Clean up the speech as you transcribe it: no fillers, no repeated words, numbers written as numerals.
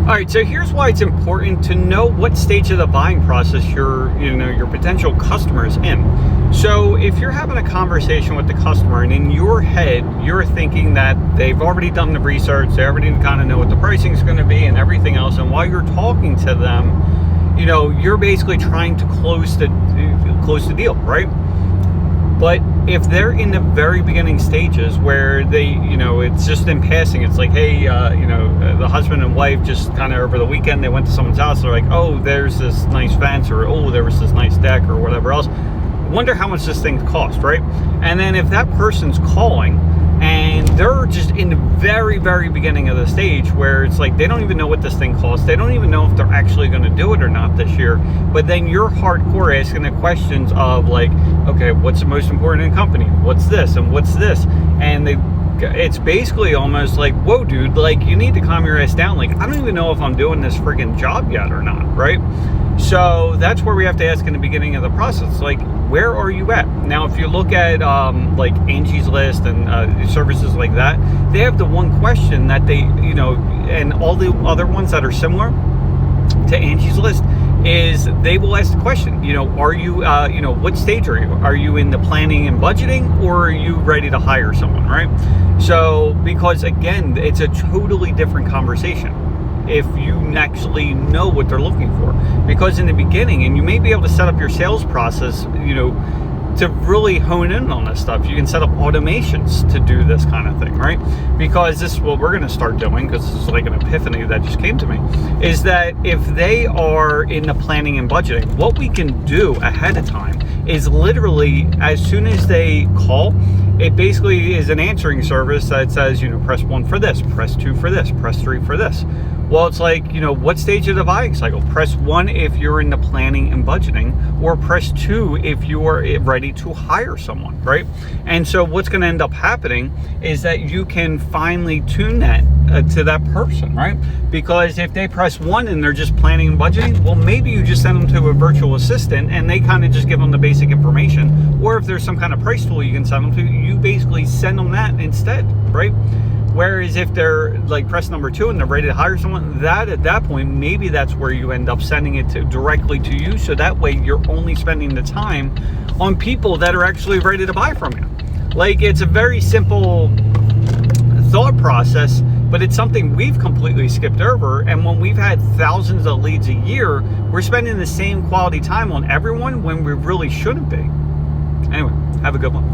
All right, so here's why it's important to know what stage of the buying process your potential customer is in. So if you're having a conversation with the customer and in your head you're thinking that they've already done the research, they already kind of know what the pricing is going to be and everything else, and while you're talking to them, you're basically trying to close the deal, right? But if they're in the very beginning stages where they, it's just in passing, it's like, hey, the husband and wife just kind of over the weekend, they went to someone's house, they're like, oh, there's this nice fence, or oh, there was this nice deck, or whatever else. Wonder how much this thing cost, right? And then if that person's calling and they're just in the very, very beginning of the stage where it's like they don't even know what this thing costs, they don't even know if they're actually going to do it or not this year, but then you're hardcore asking the questions of like, okay, what's the most important in the company? What's this and what's this? And it's basically almost like, whoa, dude, like you need to calm your ass down. Like, I don't even know if I'm doing this friggin' job yet or not, right? So that's where we have to ask in the beginning of the process, like, where are you at? Now, if you look at like Angie's List and services like that, they have the one question that they, and all the other ones that are similar to Angie's List is they will ask the question, are you, what stage are you? Are you in the planning and budgeting, or are you ready to hire someone, right? So, because again, it's a totally different conversation if you actually know what they're looking for. Because in the beginning, and you may be able to set up your sales process, to really hone in on this stuff. You can set up automations to do this kind of thing, right? Because this is what we're going to start doing, because this is like an epiphany that just came to me, is that if they are in the planning and budgeting, what we can do ahead of time is literally, as soon as they call, it basically is an answering service that says, press 1 for this, press 2 for this, press 3 for this. Well, it's like, what stage of the buying cycle? Press 1 if you're in the planning and budgeting, or press 2 if you are ready to hire someone, right? And so what's going to end up happening is that you can finally tune that to that person, right? Because if they press 1 and they're just planning and budgeting, well, maybe you just send them to a virtual assistant and they kind of just give them the basic information. Or if there's some kind of price tool you can send them to, you basically send them that instead, right? Whereas if they're like press number 2 and they're ready to hire someone, that at that point, maybe that's where you end up sending it directly to you. So that way you're only spending the time on people that are actually ready to buy from you. Like, it's a very simple thought process, but it's something we've completely skipped over. And when we've had thousands of leads a year, we're spending the same quality time on everyone when we really shouldn't be. Anyway, have a good one.